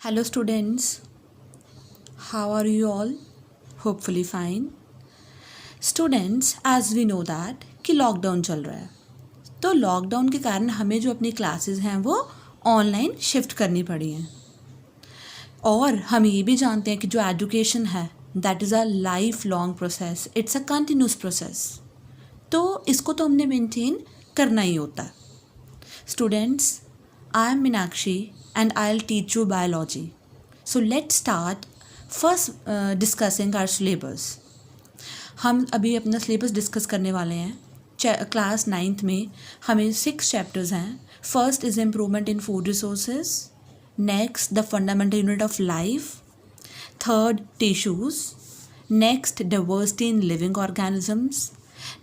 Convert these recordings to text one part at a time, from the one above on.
Hello students, how are you all? Hopefully fine. Students, as we know that कि lockdown चल रहा है, तो लॉकडाउन के कारण हमें जो अपनी क्लासेस हैं वो ऑनलाइन शिफ्ट करनी पड़ी हैं। और हम ये भी जानते हैं कि जो एजुकेशन है that is a life long process, it's a continuous process. तो इसको तो हमने मेंटेन करना ही होता है। Students, I am Meenakshi and I'll teach you biology. So let's start first discussing our syllabus. हम अभी अपना सिलेबस डिस्कस करने वाले हैं। क्लास 9th में हमें 6 चैप्टर्स हैं। First is improvement in food resources, next the fundamental unit of life, third tissues, next diversity in living organisms,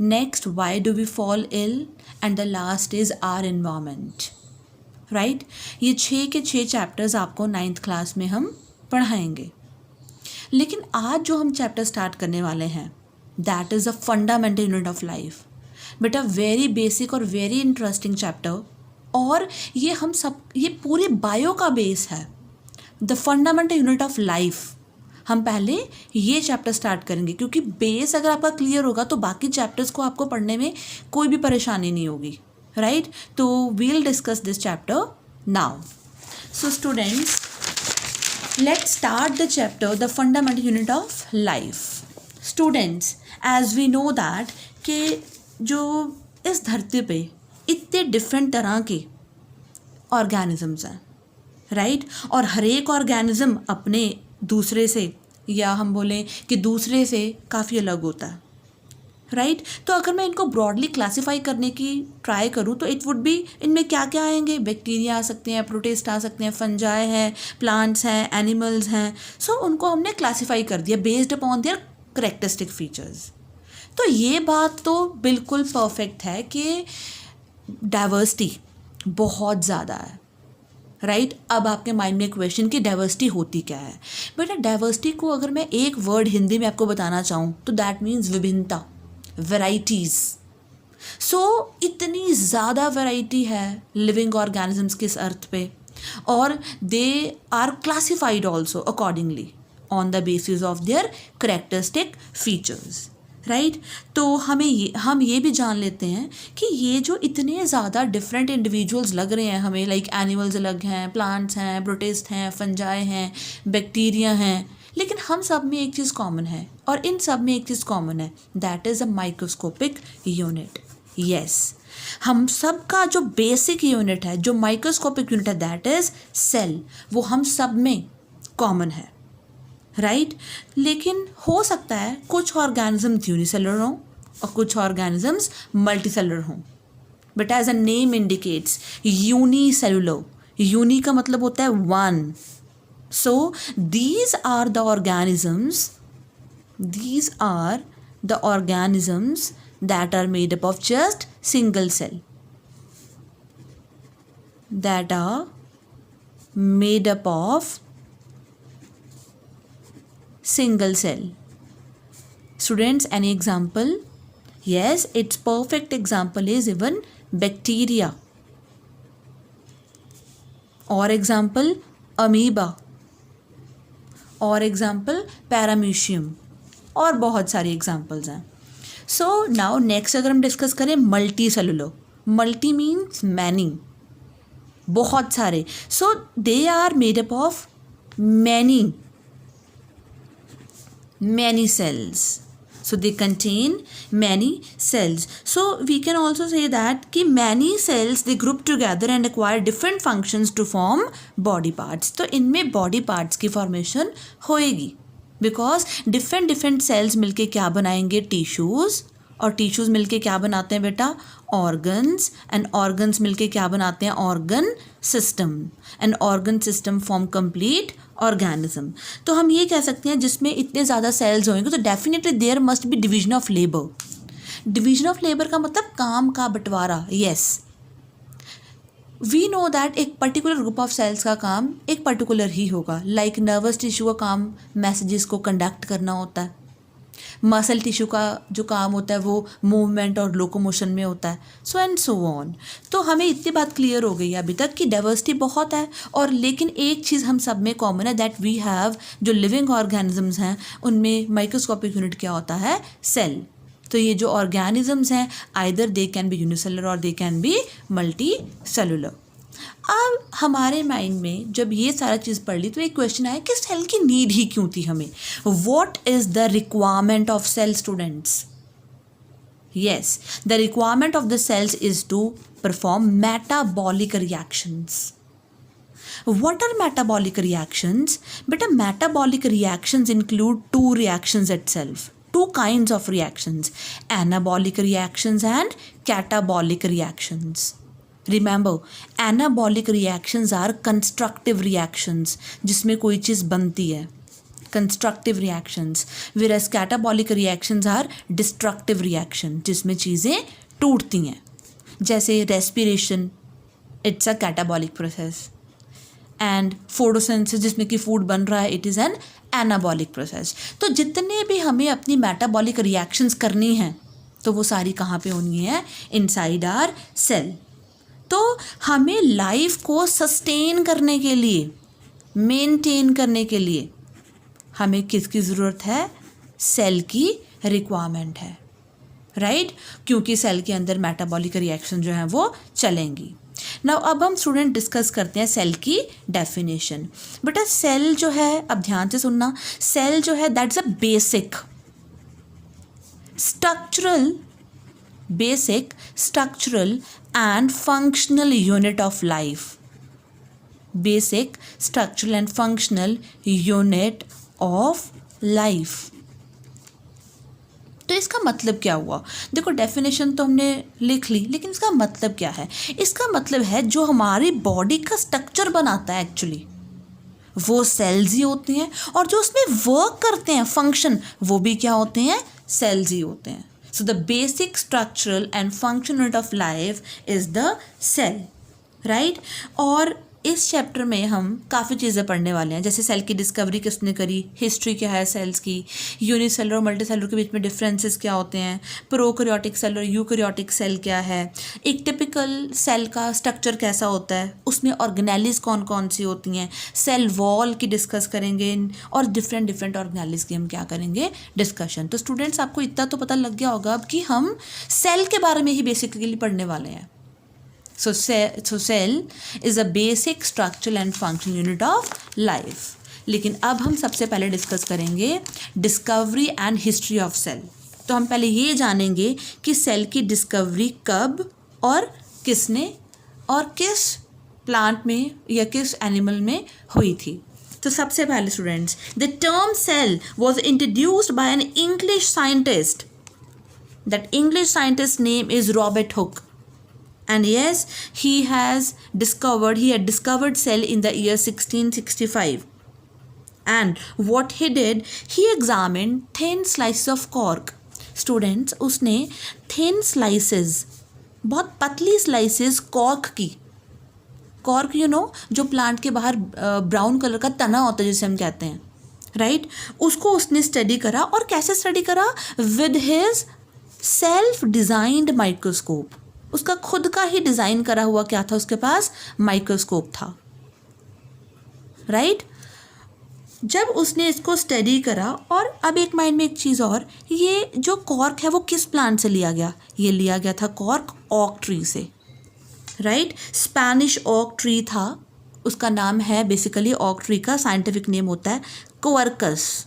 next why do we fall ill, and the last is our environment. Right, ये 6 के 6 chapters आपको 9th class में हम पढ़ाएंगे। लेकिन आज जो हम चैप्टर स्टार्ट करने वाले हैं that is the fundamental unit of life. बेटा वेरी बेसिक और वेरी इंटरेस्टिंग चैप्टर, और ये पूरी बायो का बेस है। The fundamental unit of life, हम पहले ये चैप्टर स्टार्ट करेंगे क्योंकि बेस अगर आपका क्लियर होगा तो बाकी चैप्टर्स को आपको पढ़ने में कोई भी परेशानी नहीं होगी। Right, so we'll discuss this chapter now. So students, let's start the chapter, the fundamental unit of life. Students, as we know that कि जो इस धरती पे इतने डिफरेंट तरह के ऑर्गेनिजम्स हैं, राइट, और हर एक ऑर्गेनिज्म अपने दूसरे से, या हम बोलें कि दूसरे से काफ़ी अलग होता है, राइट। तो अगर मैं इनको ब्रॉडली क्लासीफाई करने की ट्राई करूँ तो इट वुड बी, इनमें क्या क्या आएंगे, बैक्टीरिया आ सकते हैं, प्रोटिस्ट आ सकते हैं, फंजाई हैं, प्लांट्स हैं, एनिमल्स हैं। सो उनको हमने क्लासीफाई कर दिया based upon their characteristic features. तो ये बात तो बिल्कुल परफेक्ट है कि डाइवर्सिटी बहुत ज़्यादा है, राइट। अब आपके माइंड में क्वेश्चन कि डाइवर्सिटी होती क्या है। बेटा डाइवर्सिटी को अगर मैं एक वर्ड हिंदी में आपको बताना चाहूँ तो दैट मीन्स विभिन्नता, वेराइटीज़। सो इतनी ज़्यादा वैरायटी है लिविंग ऑर्गेनिजम्स के इस अर्थ पे, और they are classified also accordingly on the basis of their characteristic features, right. तो हम ये भी जान लेते हैं कि ये जो इतने ज़्यादा डिफरेंट इंडिविजुअल्स लग रहे हैं हमें, लाइक एनिमल्स अलग हैं, प्लांट्स हैं, प्रोटिस्ट हैं, फंजाई हैं, बैक्टीरिया हैं, लेकिन हम सब में एक चीज़ कॉमन है, और इन सब में एक चीज़ कॉमन है, that is a microscopic unit. Yes, हम सब का जो बेसिक यूनिट है, जो माइक्रोस्कोपिक यूनिट है, दैट इज़ सेल, वो हम सब में कॉमन है, राइट। लेकिन हो सकता है कुछ ऑर्गेनिज्म यूनिसेलुलर हों और कुछ ऑर्गेनिजम्स मल्टीसेलुलर हों। But as a name indicates, unicellular, uni का मतलब होता है one. So these are the organisms that are made up of just single cell, that are made up of single cell. Students, any example? Yes, its perfect example is even bacteria, or example amoeba, और example paramecium, और बहुत सारी examples हैं। So now next अगर हम discuss करें multi cellular, multi means many, बहुत सारे। So they are made up of many cells. So they contain many cells. So we can also say that कि many cells they group together and acquire different functions to form body parts. तो इनमें body parts की formation होएगी, because different cells मिलके क्या बनाएंगे, tissues, और tissues मिलके क्या बनाते हैं बेटा, organs, and organs मिलके क्या बनाते हैं, organ system, and organ system form complete organism. तो हम ये कह सकते हैं जिसमें इतने ज़्यादा सेल्स होंगे तो definitely there must be division of labour. Division of labour का मतलब काम का बंटवारा। यस, वी नो दैट एक पर्टिकुलर ग्रुप ऑफ सेल्स का काम एक पर्टिकुलर ही होगा, लाइक नर्वस टिश्यू का काम मैसेजेस को कंडक्ट करना होता है, मसल टिश्यू का जो काम होता है वो मूवमेंट और लोकोमोशन में होता है, सो एंड सो ऑन। तो हमें इतनी बात क्लियर हो गई है अभी तक कि डाइवर्सिटी बहुत है, और लेकिन एक चीज़ हम सब में कॉमन है, दैट वी हैव, जो लिविंग ऑर्गेनिजम्स हैं उनमें माइक्रोस्कोपिक यूनिट क्या होता है, सेल। तो ये जो ऑर्गेनिजम्स हैं either they can be unicellular और they can be multi cellular. अब हमारे माइंड में जब ये सारा चीज़ पढ़ ली तो एक क्वेश्चन आया कि सेल की नीड ही क्यों थी हमें, what is the requirement of cell students? Yes, the requirement of the cells is to perform metabolic reactions. What are metabolic reactions? Beta, metabolic reactions include two reactions itself, two kinds of reactions, anabolic reactions and catabolic reactions. Remember, anabolic reactions are constructive reactions, जिसमें कोई चीज़ बनती है, constructive reactions, whereas catabolic reactions are destructive reaction, जिसमें चीज़ें टूटती हैं, जैसे respiration, it's a catabolic process, and photosynthesis जिसमें कि फूड बन रहा है, it is an anabolic process. तो जितने भी हमें अपनी मेटाबॉलिक रिएक्शंस करनी हैं तो वो सारी कहाँ पे होनी है, इनसाइड आर सेल। तो हमें लाइफ को सस्टेन करने के लिए, मेंटेन करने के लिए हमें किसकी ज़रूरत है, सेल की रिक्वायरमेंट है, राइट? क्योंकि सेल के अंदर मेटाबॉलिक रिएक्शन जो है वो चलेंगी। नाउ अब हम स्टूडेंट डिस्कस करते हैं सेल की डेफिनेशन। बेटा सेल जो है, अब ध्यान से सुनना, सेल जो है that's a basic structural and functional unit of life. Basic structural and functional unit of life. तो इसका मतलब क्या हुआ? देखो डेफिनेशन तो हमने लिख ली, लेकिन इसका मतलब क्या है? इसका मतलब है जो हमारी बॉडी का स्ट्रक्चर बनाता है एक्चुअली वो सेल्स ही होते हैं, और जो उसमें वर्क करते हैं, फंक्शन, वो भी क्या होते हैं, सेल्स ही होते हैं। So the basic structural and functional unit of life is the cell, right? और इस चैप्टर में हम काफ़ी चीज़ें पढ़ने वाले हैं, जैसे सेल की डिस्कवरी किसने करी, हिस्ट्री क्या है सेल्स की, यूनिसेलुलर और मल्टीसेलुलर के बीच में डिफरेंसेस क्या होते हैं, प्रोकैरियोटिक सेल और यूकैरियोटिक सेल क्या है, एक टिपिकल सेल का स्ट्रक्चर कैसा होता है, उसमें ऑर्गेनेलिज कौन कौन सी होती हैं, सेल वॉल की डिस्कस करेंगे, और डिफरेंट ऑर्गेनेलिज की हम क्या करेंगे, डिस्कशन। तो स्टूडेंट्स आपको इतना तो पता लग गया होगा अब कि हम सेल के बारे में ही बेसिकली पढ़ने वाले हैं। So cell is a basic structural and functional unit of life. लेकिन अब हम सबसे पहले डिस्कस करेंगे discovery and history of cell. तो हम पहले ये जानेंगे कि सेल की डिस्कवरी कब और किसने और किस प्लांट में या किस एनिमल में हुई थी। तो सबसे पहले students, the term cell was introduced by an English scientist. That English scientist name is Robert Hooke. And yes, he had discovered cell in the year 1665. And what he did, he examined thin slices of cork. Students, उसने thin slices, बहुत पतली slices cork की, cork जो plant के बाहर brown colour का तना होता है जिसे हम कहते हैं, राइट? उसको उसने स्टडी करा, और कैसे स्टडी करा? With his self designed microscope. उसका खुद का ही डिज़ाइन करा हुआ क्या था, उसके पास माइक्रोस्कोप था, राइट? जब उसने इसको स्टडी करा, और अब एक माइंड में एक चीज़ और, ये जो कॉर्क है वो किस प्लांट से लिया गया? ये लिया गया था कॉर्क ओक ट्री से, राइट? स्पेनिश ओक ट्री था, उसका नाम है बेसिकली, ओक ट्री का साइंटिफिक नेम होता है क्वर्कस।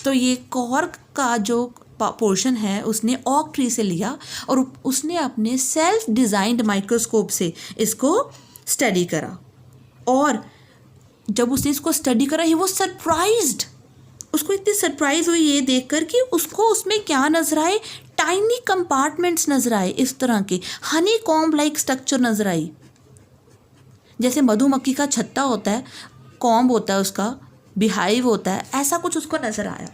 तो ये कॉर्क का जो पोर्शन है उसने ओक ट्री से लिया, और उसने अपने सेल्फ डिज़ाइंड माइक्रोस्कोप से इसको स्टडी करा। और जब उसने इसको स्टडी करा, ही वो सरप्राइज्ड, उसको इतनी सरप्राइज हुई ये देखकर कि उसको उसमें क्या नजर आए, टाइनी कंपार्टमेंट्स नजर आए, इस तरह के हनी कॉम्ब लाइक स्ट्रक्चर नजर आई, जैसे मधुमक्खी का छत्ता होता है, कॉम्ब होता है उसका, बिहाइव होता है, ऐसा कुछ उसको नजर आया,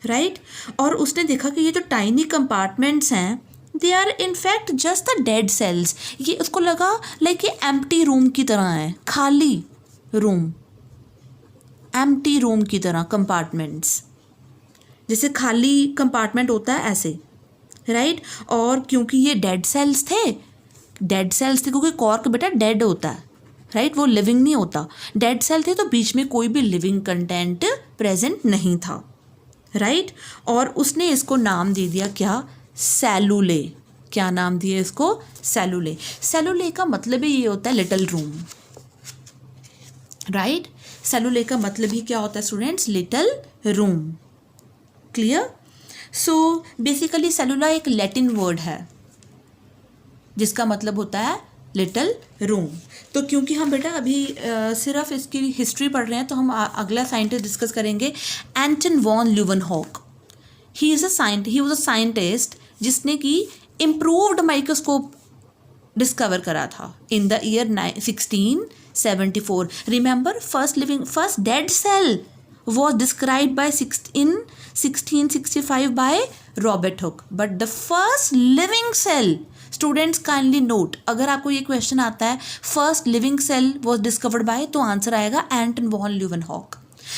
राइट? और उसने देखा कि ये जो टाइनी कंपार्टमेंट्स हैं, they are in fact just the dead cells. ये उसको लगा लाइक ये एम्प्टी रूम की तरह है, खाली रूम। एम्प्टी रूम की तरह, कंपार्टमेंट्स, जैसे खाली कंपार्टमेंट होता है ऐसे, राइट। और क्योंकि ये डेड सेल्स थे क्योंकि कॉर्क बेटा डेड होता है, राइट, वो लिविंग नहीं होता, डेड सेल थे, तो बीच में कोई भी लिविंग कंटेंट प्रेजेंट नहीं था, राइट। और उसने इसको नाम दे दिया क्या, सेलुले। क्या नाम दिया इसको, सेलुले। सेलुले का मतलब ही ये होता है लिटिल रूम, राइट। सेलुले का मतलब ही क्या होता है students, little room. Clear. So basically सेलुला एक लैटिन वर्ड है जिसका मतलब होता है लिटिल रूम। तो क्योंकि हम बेटा अभी सिर्फ इसकी हिस्ट्री पढ़ रहे हैं, तो हम अगला साइंटिस्ट डिस्कस करेंगे, Anton von Leeuwenhoek. He was a scientist जिसने कि इम्प्रूव्ड माइक्रोस्कोप डिस्कवर करा था in the year 1674। Remember, first dead cell was described by in 1665 by Robert Hooke, but the first living cell, students kindly note, अगर आपको ये question आता है first living cell was discovered by, तो answer आएगा Anton von Leeuwenhoek.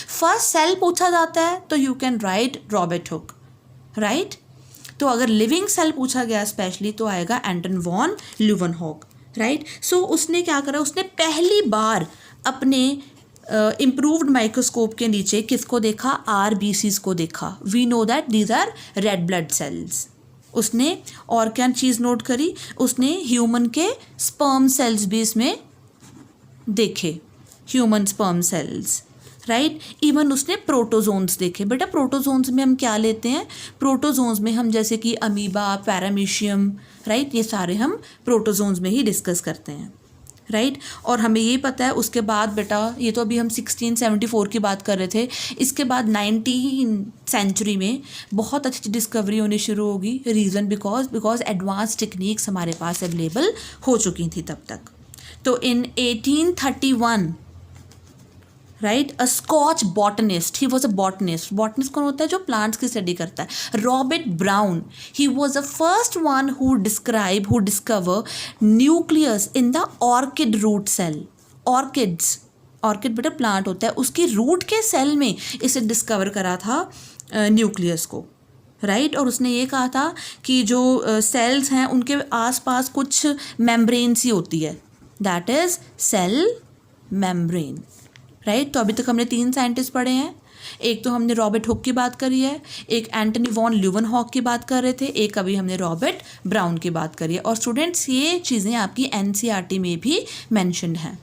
First cell पूछा जाता है तो you can write Robert Hooke, right. तो अगर लिविंग सेल पूछा गया स्पेशली तो आएगा Anton von Leeuwenhoek, right. So उसने क्या करा, उसने पहली बार अपने इम्प्रूव्ड माइक्रोस्कोप के नीचे किसको देखा, RBCs को देखा। We know that these are red blood cells. उसने और क्या चीज़ नोट करी, उसने ह्यूमन के स्पर्म सेल्स भी इसमें देखे, human sperm cells, right. Even उसने प्रोटोजोन्स देखे। बेटा प्रोटोजोन्स में हम क्या लेते हैं, प्रोटोजोन्स में हम जैसे कि अमीबा, पैरामीशियम, राइट, ये सारे हम प्रोटोजोन्स में ही डिस्कस करते हैं, राइट। और हमें ये पता है उसके बाद बेटा, ये तो अभी हम 1674 की बात कर रहे थे, इसके बाद 19th सेंचुरी में बहुत अच्छी डिस्कवरी होनी शुरू होगी। रीज़न बिकॉज एडवांस टेक्निक्स हमारे पास अवेलेबल हो चुकी थी तब तक। तो in 1831, right, a Scotch botanist, he was a botanist. Botanist कौन होता है, जो प्लांट्स की स्टडी करता है। Robert Brown, he was the first one who discover nucleus in the orchid root cell. Orchid बेटा प्लांट होता है, उसकी रूट के सेल में इसे डिस्कवर करा था न्यूक्लियस को, राइट। और उसने ये कहा था कि जो सेल्स हैं उनके आसपास कुछ मेम्ब्रेन सी होती है, that is cell membrane, right. तो अभी तक हमने 3 साइंटिस्ट पढ़े हैं। एक तो हमने रॉबर्ट हुक की बात करी है, एक एंटनी वॉन ल्यूवेनहॉक की बात कर रहे थे, एक अभी हमने रॉबर्ट ब्राउन की बात करी है। और स्टूडेंट्स ये चीज़ें आपकी NCERT में भी मैंशनड हैं।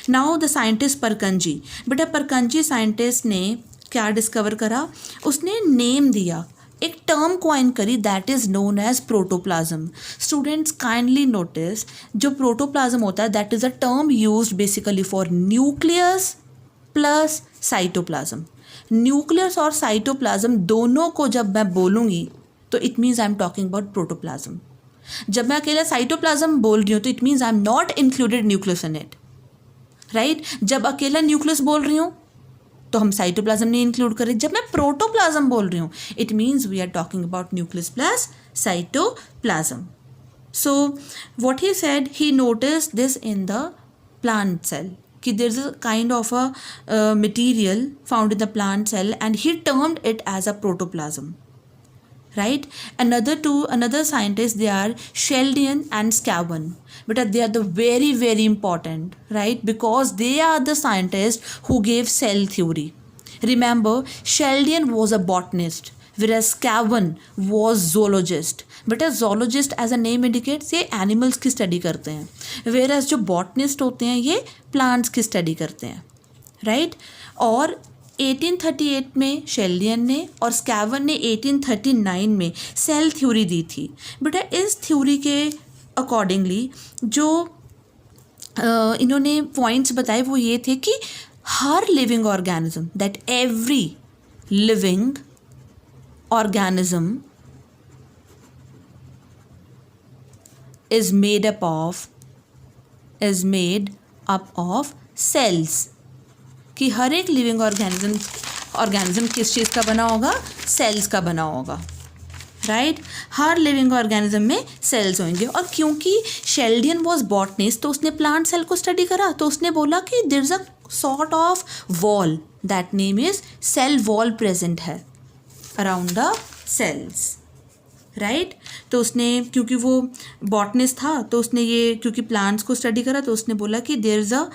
Now the scientist Purkinje. बेटा परकंजी साइंटिस्ट ने क्या डिस्कवर करा, उसने नेम दिया, एक टर्म क्वाइन करी, that is known as protoplasm. Students kindly notice, जो प्रोटोप्लाज्म होता है that is a term used basically for nucleus plus cytoplasm. Nucleus और साइटोप्लाज्म दोनों को जब मैं बोलूँगी तो it means I am talking about protoplasm. जब मैं अकेला साइटोप्लाज्म बोल रही हूँ तो it means I am not included nucleus in it, right. जब अकेला न्यूक्लियस बोल रही हूँ तो हम साइटोप्लाज्म नहीं इंक्लूड करें। जब मैं प्रोटोप्लाज्म बोल रही हूँ it means we are talking about nucleus plus cytoplasm. So what he said, he noticed this in the plant cell कि there is a kind of a material found in the plant cell and he termed it as a protoplasm, right. Another scientists, they are Sheldon and Scavon, but they are the very important, right, because they are the scientists who gave cell theory. Remember, Sheldon was a botanist whereas Scavon was zoologist. But zoologist as a name indicates ये animals की study करते हैं, whereas जो botanist होते हैं ये plants की study करते हैं, राइट। और 1838 में शेल्डियन ने और स्कैवन ने 1839 में सेल थ्योरी दी थी। बेटा इस थ्योरी के अकॉर्डिंगली जो इन्होंने पॉइंट्स बताए वो ये थे कि हर living organism, that every living organism is made up of cells, कि हर एक लिविंग ऑर्गेनिज्म किस चीज़ का बना होगा, सेल्स का बना होगा, राइट। हर लिविंग ऑर्गेनिज्म में सेल्स होंगे। और क्योंकि शेल्डियन वॉज बॉटनिस्ट तो उसने प्लांट सेल को स्टडी करा, तो उसने बोला कि there is a sort of wall, that name is cell wall present है around the cells, राइट तो उसने क्योंकि वो बॉटनिस्ट था तो उसने ये क्योंकि प्लांट्स को स्टडी करा तो उसने बोला कि there is a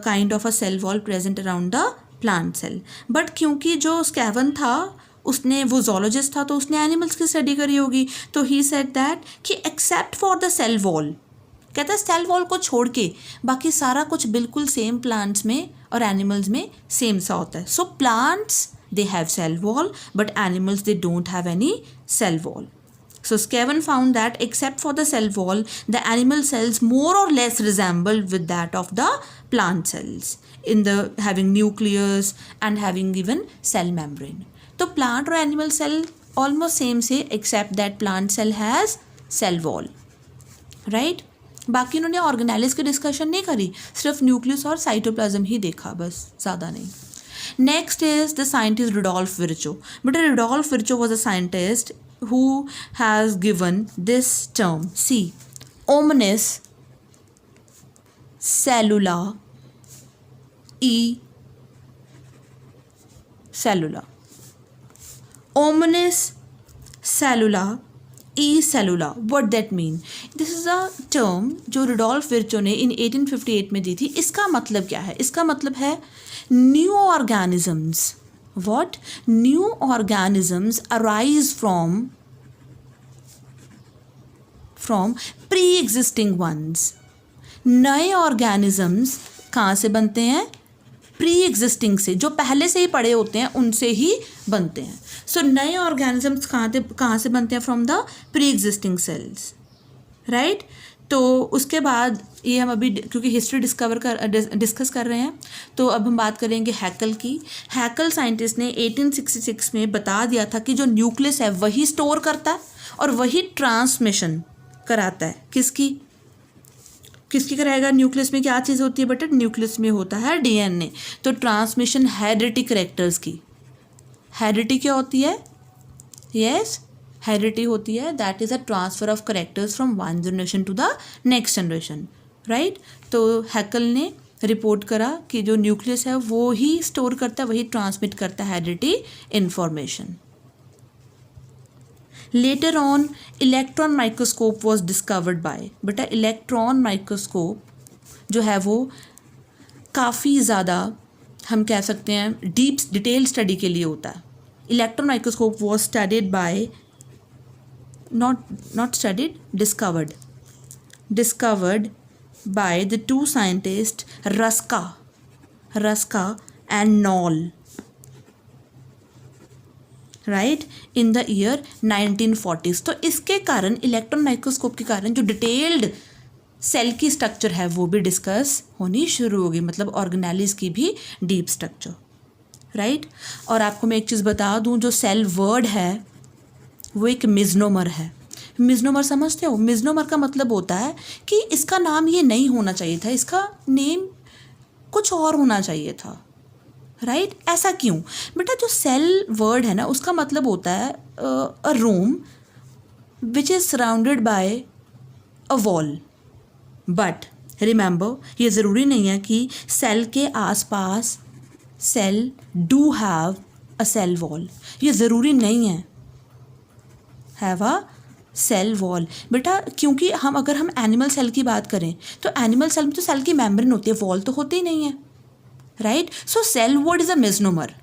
kind of a cell wall present around the plant cell. But क्योंकि जो स्कैवन था उसने वो जोलॉजिस्ट था तो उसने एनिमल्स की स्टडी करी होगी, तो ही सेड दैट कि except for the cell wall, कहता है सेल वॉल को छोड़ के बाकी सारा कुछ बिल्कुल सेम प्लांट्स में और एनिमल्स में सेम सा होता है. So plants they have cell wall but animals they don't have any cell wall. So Skevan found that except for the cell wall the animal cells more or less resemble with that of the plant cells in the having nucleus and having even cell membrane. तो plant और animal cell almost same से except that plant cell has cell wall, right? बाकी उन्होंने organelles की discussion नहीं करी, सिर्फ nucleus और साइटोप्लाज्म ही देखा बस, ज़्यादा नहीं. Next is the scientist Rudolf Virchow. But Rudolf Virchow was a scientist who has given this term. See, omnis cellula e cellula. Omnis cellula e cellula. What that mean? This is a term जो Rudolf Virchow ने in 1858 में दी थी. इसका मतलब क्या है? इसका मतलब है new organisms. What? New organisms arise from pre-existing ones. नए organisms कहाँ से बनते हैं? pre-existing से, जो पहले से ही पड़े होते हैं उनसे ही बनते हैं. So नए organisms कहाँ से बनते हैं? from the pre-existing cells, right? तो उसके बाद ये हम अभी क्योंकि हिस्ट्री डिस्कस कर रहे हैं तो अब हम बात करेंगे हैकल की. हैकल साइंटिस्ट ने 1866 में बता दिया था कि जो न्यूक्लियस है वही स्टोर करता है और वही ट्रांसमिशन कराता है. किसकी कराएगा? न्यूक्लियस में क्या चीज़ होती है बेटा? न्यूक्लियस में होता है डीएनए. तो ट्रांसमिशन हेरिडिटी करेक्टर्स की. हेरिडिटी क्या होती है? यस, हेरिडिटी होती है that is a transfer of characters from one generation to the next generation, right. तो हैकल ने रिपोर्ट करा कि जो न्यूक्लियस है वो ही स्टोर करता है, वही ट्रांसमिट करता है heredity information. Later on electron microscope was discovered by. बेटा इलेक्ट्रॉन माइक्रोस्कोप जो है वो काफ़ी ज़्यादा हम कह सकते हैं डिटेल स्टडी के लिए होता है. Electron microscope was studied by not studied, discovered by the two scientists Ruska and Knoll, right, in the year 1940s. तो इसके कारण इलेक्ट्रॉन माइक्रोस्कोप के कारण जो डिटेल्ड सेल की स्ट्रक्चर है वो भी डिस्कस होनी शुरू होगी, मतलब ऑर्गेनेलिस की भी डीप स्ट्रक्चर, राइट. और आपको मैं एक चीज़ बता दूं, जो सेल वर्ड है वो एक मिजनोमर है. मिजनोमर समझते हो? मिजनोमर का मतलब होता है कि इसका नाम ये नहीं होना चाहिए था, इसका नेम कुछ और होना चाहिए था, राइट. ऐसा क्यों? बेटा जो सेल वर्ड है ना उसका मतलब होता है a room which is surrounded by a wall. But remember ये ज़रूरी नहीं है कि सेल के आसपास cell do have a cell wall. ये ज़रूरी नहीं है हैव अ सेल वॉल. बेटा क्योंकि अगर हम एनिमल सेल की बात करें तो एनिमल सेल में तो सेल की मेम्ब्रेन होती है, वॉल तो होती ही नहीं है, right. So cell word is a misnomer.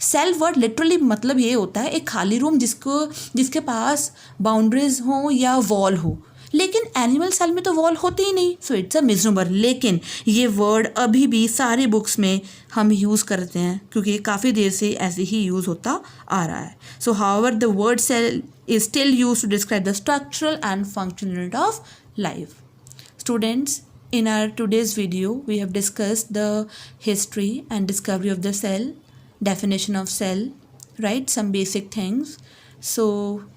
Cell word literally मतलब ये होता है एक खाली रूम जिसके पास बाउंड्रीज हो या वॉल हो, लेकिन एनिमल सेल में तो वॉल होती ही नहीं. So it's a misnomer. लेकिन ये वर्ड अभी भी सारी बुक्स में हम यूज़ करते हैं क्योंकि काफ़ी देर से ऐसे ही यूज़ होता आ रहा है. So however the word cell is still used to describe the structural and functional unit of life. Students, in our today's video, we have discussed the history and discovery of the cell, definition of cell, right? Some basic things. So,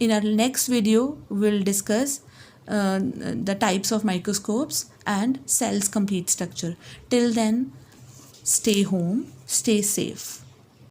in our next video, we'll discuss the types of microscopes and cells' complete structure. Till then, stay home, stay safe.